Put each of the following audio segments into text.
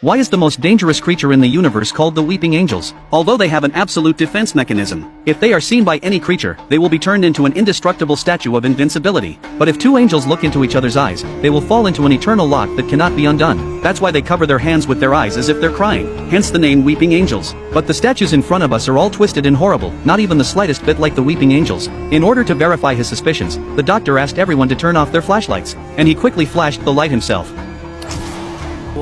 Why is the most dangerous creature in the universe called the weeping angels? Although they have an absolute defense mechanism. If they are seen by any creature, they will be turned into an indestructible statue of invincibility. But if two angels look into each other's eyes, they will fall into an eternal lock that cannot be undone. That's why they cover their hands with their eyes as if they're crying, hence the name weeping angels. But the statues in front of us are all twisted and horrible, not even the slightest bit like the weeping angels. In order to verify his suspicions, the doctor asked everyone to turn off their flashlights, and he quickly flashed the light himself.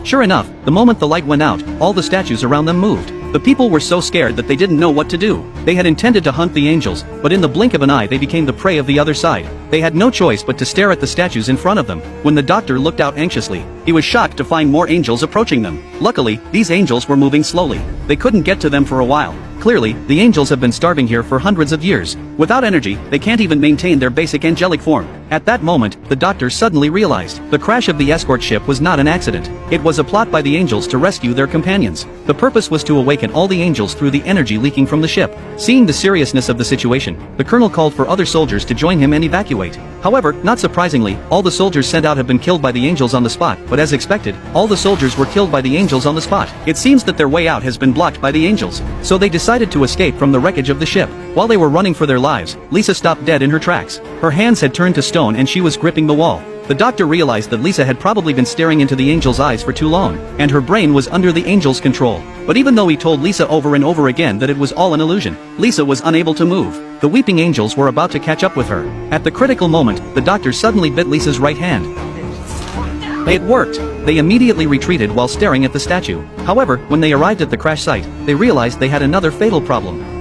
Sure enough, the moment the light went out, all the statues around them moved. The people were so scared that they didn't know what to do. They had intended to hunt the angels, but in the blink of an eye they became the prey of the other side. They had no choice but to stare at the statues in front of them. When the doctor looked out anxiously, he was shocked to find more angels approaching them. Luckily, these angels were moving slowly. They couldn't get to them for a while. Clearly, the angels have been starving here for hundreds of years. Without energy, they can't even maintain their basic angelic form. At that moment, the doctor suddenly realized the crash of the escort ship was not an accident. It was a plot by the angels to rescue their companions. The purpose was to awaken all the angels through the energy leaking from the ship. Seeing the seriousness of the situation, the colonel called for other soldiers to join him and evacuate. However, not surprisingly, all the soldiers sent out have been killed by the angels on the spot, but as expected, all the soldiers were killed by the angels on the spot. It seems that their way out has been blocked by the angels. So they decided to escape from the wreckage of the ship. While they were running for their lives, Lisa stopped dead in her tracks. Her hands had turned to stone and she was gripping the wall. The doctor realized that Lisa had probably been staring into the angel's eyes for too long, and her brain was under the angel's control. But even though he told Lisa over and over again that it was all an illusion, Lisa was unable to move. The weeping angels were about to catch up with her. At the critical moment, the doctor suddenly bit Lisa's right hand. It worked! They immediately retreated while staring at the statue. However, when they arrived at the crash site, they realized they had another fatal problem.